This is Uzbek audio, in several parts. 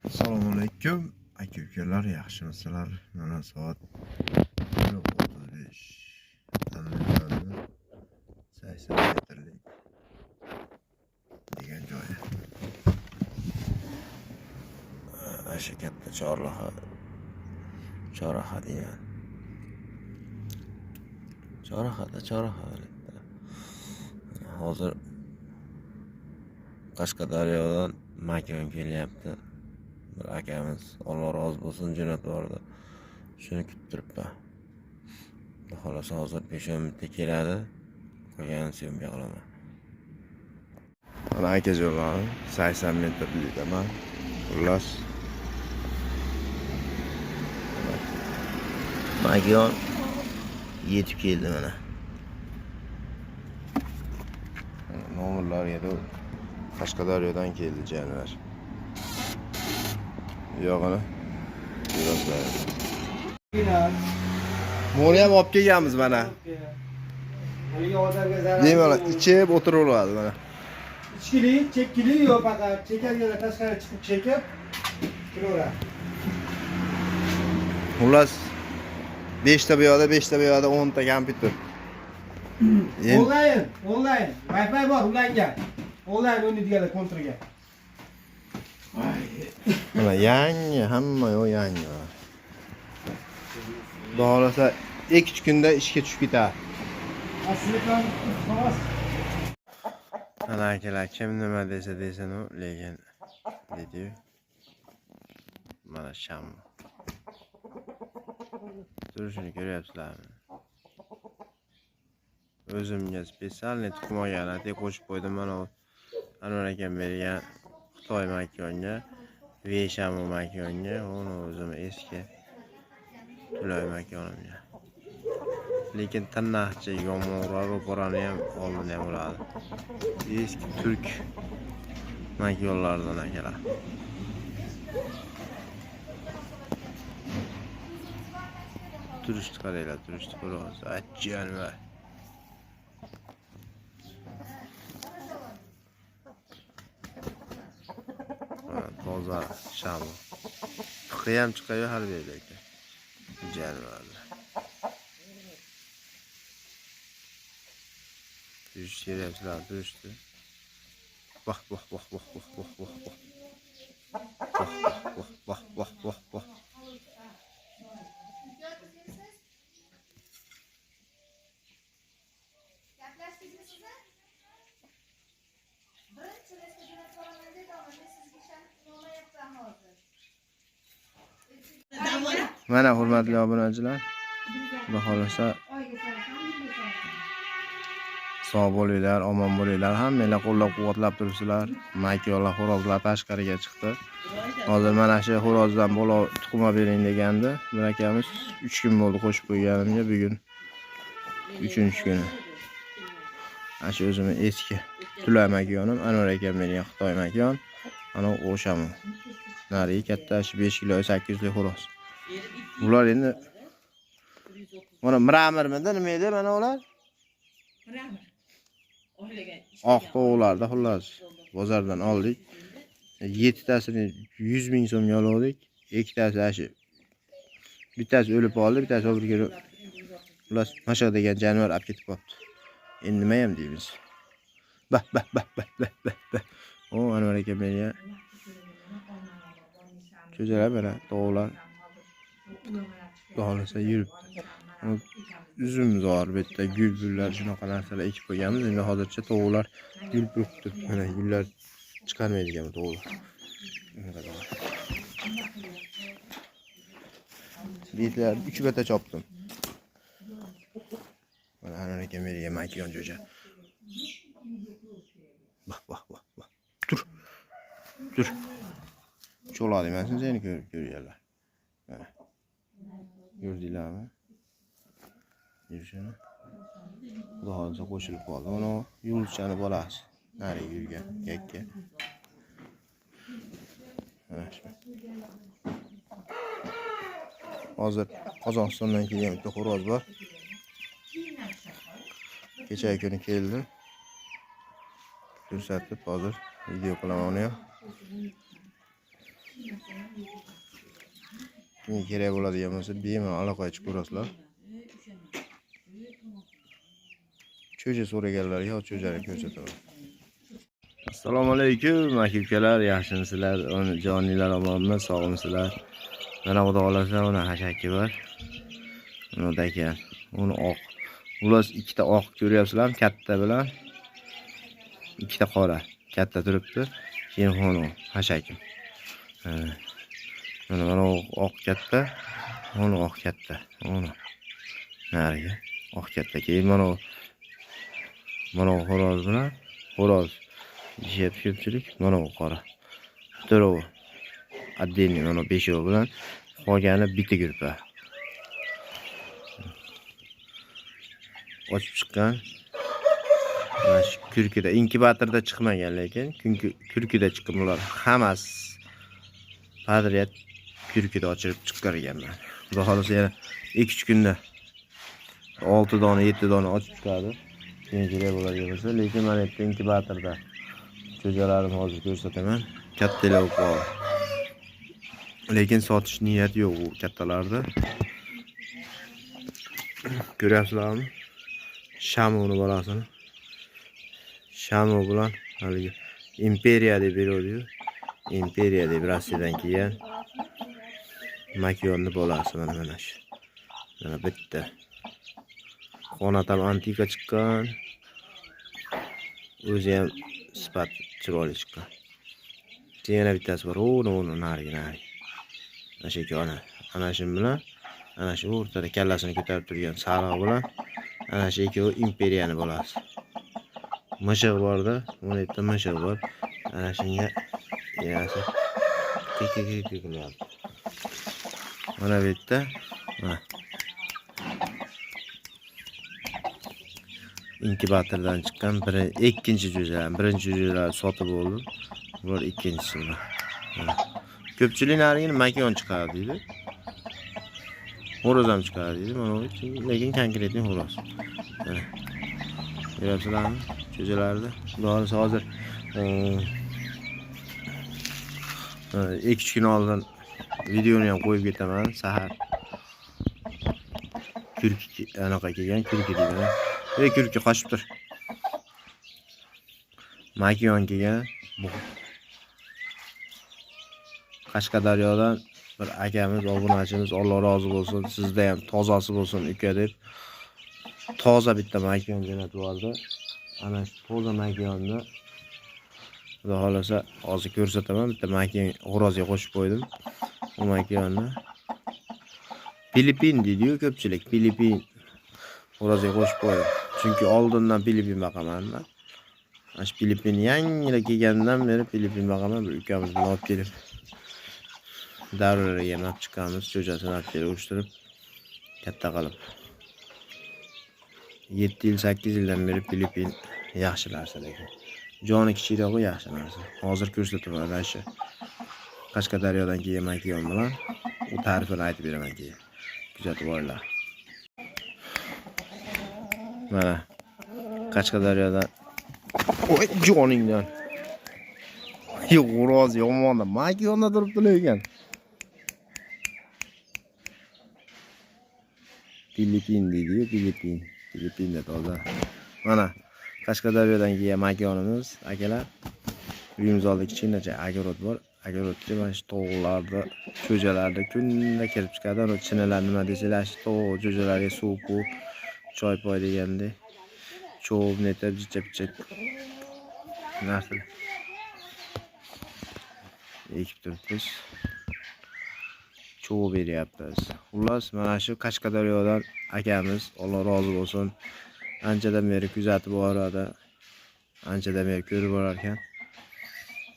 Assalomu alaykum aka-ukalar, yaxshimisizlar? Mana soat 1:35. Andijonda 80 metrlik degan joyi. Asha katta chorraha degan. Chorraha. Hozir Qashqadaryodan makon kelyapti. Bir akamiz, Alloh rozi bo'lsin, jo'natib yubordi. Shuni kutib turibman. Xolos hozir 5 minutda keladi. Qolganini syomka qilaman. Mana akajonlar 80 metrlik emas. Xullas makon yetib keldi mana. Nomerlarga da Qashqadaryodan keldi janivar. Yo'g'ini yurasizlar. Mo'ri ham olib kelganmiz mana. Haligi odamga zarar. Demak, ichib o'tiraveradi mana. Ichkili, chekkili yo'q, faqat chekadigan tashqari chiqib chekib turaveradi. Xullas 5 ta bu yoqda, 5 ta bu yoqda 10 ta kompyuter. Onlayn. Wi-Fi bor ulangan. Onlayn o'ynaydiganlar kontrga. Mana yangi, hamma yo'q yangi. Xohlasa 2-3 kunda ishga tushib ketadi. Aslidan xolos. Ana akalar, kim nima desa desin, lekin dedi. Mana sham. Turishini ko'ryapsizlarmi? O'zimga spesialni tuxum olganlar deb qo'shib qo'ydim. Mana Anvar akam bergan Xitoy makonga, Veshamu makonga, uni o'zim eski Tulay makonimga. Lekin Tannaqchi yomonroq ro'parani ham oldin ham bo'ladi. Eski turk makonlardan akalar. Turishni qaranglar, turishni ko'ramiz. Ajjanlar. Toza sham. Tiqi ham chiqayo har yerda ekan. Janivarlar. Yurish keryapsizlar, turishdi. Vah. Mana hurmatli obunachilar, Xudo xolasa sog' bo'linglar, omon bo'linglar. Hammanglar qo'llab-quvvatlab turibsizlar. Makonlar, xo'rozlar tashqariga chiqdi. Hozir mana shu xo'rozdan bola tuxuma bering degandi. Bir akamiz 3 kun bo'ldi qo'shib qo'yganimga, bugun 3-kuni. Ana shu o'zimning eski Tulay makonim, Anvar akam bergan Xitoy makon. Ana o'shamu. Nari katta 5 kilo 800 lik xo'roz. Bular endi mana miramirmidi, nima edi mana ular? Miramir. Oq tovuqlarda xullas bozordan oldik. 7 tasini 100 ming so'mga oldik. 2 tasi ashi. Bittasi o'lib qoldi, bittasi olib kelib. Xullas Masha degan jonivar olib ketib qopti. Endi nima ham deymiz? Bah. O, Anvar aka menga cho'jalar mana tovuqlar. Xohlasa yuribdi. Uzum zor bitta gullar shunaqa narsalar ekib qo'yganmiz. Endi hozircha tovuqlar gul turibdi. Mana gullar chiqarmaydigan tovuqlar. Bitlar 3 bata chopdim. Mana Anvar aka bergan makon jo'ja. Bah. Tur. Cho'ladi emasmi seni ko'rganlar. Mana. Gördinglarmi? Yurishini. Xudo xolasa qo'shilib qoldi. Mana yulduzchani bolasi. Nari yurgan yakka. Hozir Qozog'istondan kelgan bitta xo'roz bor. Kecha kuni keldi. Ko'rsatib hozir video qilaman uni ham. Kimga kerak bo'ladigan bo'lsa bemalol aloqaga chiqib ko'rasizlar. Cho'ja so'raganlarga cho'jani ko'rsataman. Assalomu alaykum aka-ukalar, yaxshimisizlar? Joninglar omonmi, sog'misizlar? Mana xudo xolasa mana hashaki bor. Bunda ekan, uni oq. Ular ikkita oq ko'ryapsizlarmi? Katta bilan ikkita qora. Katta turibdi. Keyin xono hashaki. Mana oq katta, mana oq katta. Mana nariga oq katta. Keyin mana xo'roz bilan xo'roz yeb ko'pchilik mana bu qora. To'rov отдельный mana 5 bilan qolgani bitta gruppa. Ochib chiqqan. Mana shu kurkida inkubatorda chiqmagan lekin kurkida chiqqan bular hammasi padriyat kurkida ochirib chiqarganman. Xudo xolasa yana 2-3 kunda 6 dona 7 dona ochib chiqadi. Keyin kerak bo'ladigan bo'lsa, lekin mana bu inkubatorda cho'jalarimni hozir ko'rsataman. Kattalar bor. Lekin sotish niyati yo'q u kattalarda. Ko'ryapsizlarmi? Shamuni bolasini. Shamu bilan haligi Imperiya deb beradi-yu. Imperiya deb Rossiyadan kelgan Makyonni bolasi mana shu. Mana bitta. Qonat ham antika chiqqan. O'zi ham sifat chiroyli chiqqan. Yana bittasi bor. Uni nariga. Mana shu ikki ana shu bilan ana shu o'rtada kallasini ko'tarib turgan sariq bilan ana shu ikkovi Imperiyani bolasi. Mishiq borda, uni bitta mishiq bor. Ana shunga yanasi qilyapti. Mana bu yerda mana inkubatordan chiqqan ikkinchi jo'jalar. Birinchi jo'jalar sotib bo'ldi. Bular ikkinchisi bilan. Ko'pchilik narigini makon chiqadi deydi. Xo'roz ham chiqadi deydi. Mana lekin konkretni xo'roz. Mana. Ko'ryapsizlarmi? Cho'jalarda. Xudosi hozir 2-3 kun oldin videoni ham qo'yib ketaman. Sahar kurki anaqa kelgan, kurki degan. Kurki qochib tur. Makiyon kelgan. Qashqadaryodan bir akamiz, obunachimiz, Alloh rozi bo'lsin, sizda ham tozasi bo'lsin uka deb toza bitta makiyon jo'natib yubordi. Ana shu toza makiyonni xudo xolasa hozir ko'rsataman. Bitta makiyon xo'rozga qo'shib qo'ydim. Bu makiyonni Filippin deydi-yu ko'pchilik. Filippin xo'rozga qo'shib qo'ydim. Chunki oldindan Filippin baqaman men. Mana shu Filippin yangilik kelgandan beri Filippin baqaman. Bir ukamiz bilan olib kelib davralarga ham olib chiqqanmiz. Cho'jasini olib kelib urishtirib katta qilib. 7 yil 8 yildan beri Filippin yaxshi narsa lekin. Joni kichikroq yaxshi narsa. Hozir ko'rsataman mana shu Qashqadaryodan kelgan makiyon bilan u ta'rifini aytib beraman keyin. Kuzatib olinglar. Mana Qashqadaryodan oy joningdan. Yo'q, xo'roz yomonda makiyonda turibdi lekin. Filippin deydi-yu, Filippinda toza. Mana Qashqadaryodan kelgan makiyonimiz, akalar. Uyimiz oldida kichkinacha agorod bor. Agorodga mana shu tovuqlarni, cho'jalarni kunda kirib chiqadi. Uni chinalar nima desalar, shu tovuq cho'jalarga suv, choy poy degandek. Cho'b netib jicha-picha narsalar ekib turibmiz. Cho'b beryapmiz. Xullas, mana shu Qashqadaryodan akamiz, Alloh rozi bo'lsin, anchadan beri kuzatib boradi. Anchadan beri ko'rib borar ekan.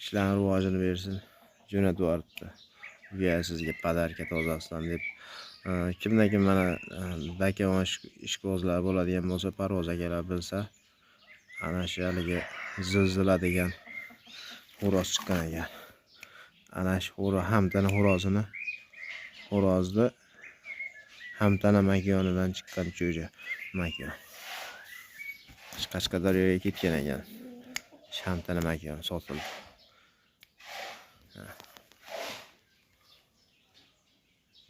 Ishlarning rivojini bersin. Jo'natib yuboribdi. Uga sizga podarka tozasidan deb. Kimdan kim mana bakamosh ishqibozlar bo'ladigan bo'lsa, Parvoz akalar bilsa, ana shu haligi zilzila degan xo'roz chiqqan ekan. Ana shu hamtana xo'rozni hamtana makiyonidan chiqqan cho'ja makiyon. Qashqadaryoga ketgan ekan. Hamtana makiyon sotildi.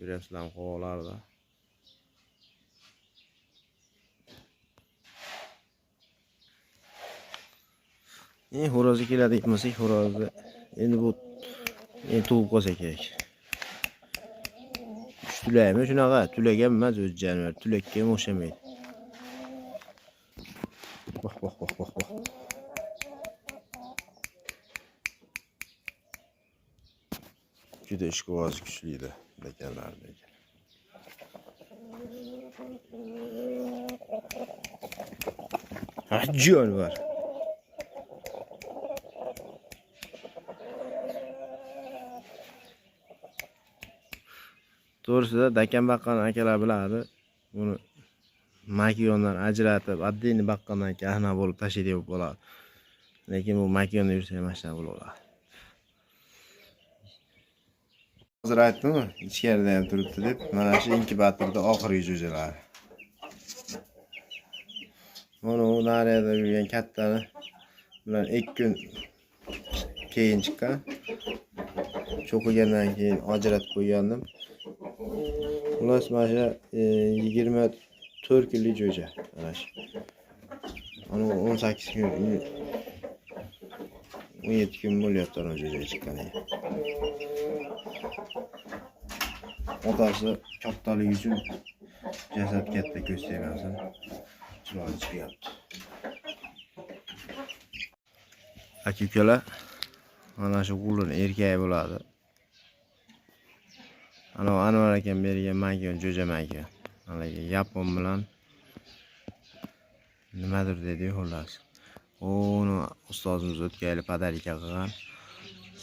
Ko'ryapsizlarmi qovoqlarda? Xo'rozga keladigan bo'lsak, xo'rozni endi bu tug'ib qolsa kerak. Tulaymi shunaqa? Tulagan emas o'z jonivor. Tulakka ham o'xshamaydi. Voh. Juda ishqiboz kuchli-da ekanlar lekin. Jonivor. To'g'risida dakan baqqan akalar biladi. Buni makiyondan ajratib, отдельный baqqandan keyin ana bo'lib tashlaydi bo'ladi. Lekin bu makiyonda yursa ham mashina bo'laveradi. Hozir aytdim-ku, ichkarida ham turibdi deb. Mana shu inkubatorda oxirgi jo'jalari. Mana u nariyada yurgan kattani bilan 2 kun keyin chiqqan. Cho'qigandan keyin ajratib qo'ygandim. Xullas mana shu 24 kunlik jo'ja. Mana shu. Ana 18 kun 17 kun bo'lyapti ana jo'jaga chiqqaniga. Otasi kattaligi uchun jasad katta ko'z tegmasin. Chiroyli chiqyapti. Aka-ukalar, mana shu qulun erkak bo'ladi. Ana Anvar akam bergan makiyon, jo'ja makiyon. Haligi yapon bilan nimadir dedi-yu xullas. Uni ustozimiz o'tgan yili podarika qilgan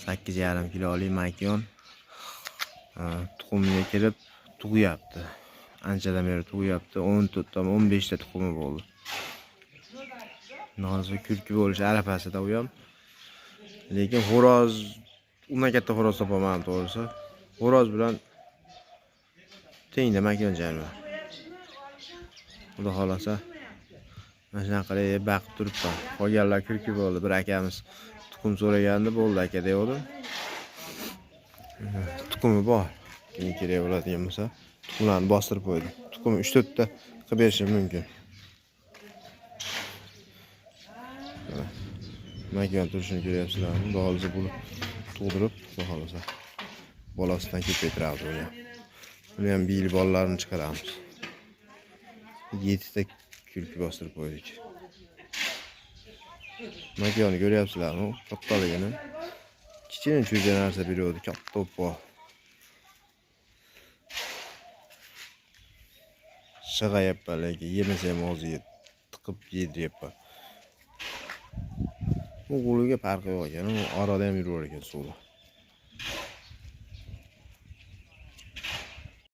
8,5 kilolik makiyon tuxumga kirib tug'yapti. Anchadan beri tug'yapti. 14 ta 15 ta tuxumi bo'ldi. Hozir kulki bo'lish arafasida u ham. Lekin xo'roz, undan katta xo'roz topaman to'g'risi. Xo'roz bilan tengda makiyon jonivor. Xudo xolasa mana shunaqa qilib baqib turibman. Qolganlar kulki bo'ldi. Bir akamiz tuxum so'ragandi, bo'ldi aka degandim. Tuxumi bor. Keyin kerak bo'ladigan bo'lsa, tuxumlarni bostirib qo'ydim. Tuxum 3-4 ta qilib berishim mumkin. Makiyon turishini ko'ryapsizlarmi? Bolasi bo'lib tug'dirib, xudo xolasa bolasidan ko'paytiramiz uni. Buni ham biyil bolalarini chiqaramiz. 7 ta kulki bostirib qo'ydik. Makiyonni ko'ryapsizlarmi? Kattaligini. Kichkina cho'ja narsa beradi, katta to'ppo. Shag'ayapman, lekin yemasa ham og'ziga tiqib yediryapman. Bu qo'liga farqi yo'q ekan, u orada ham yuraver ekan suvda.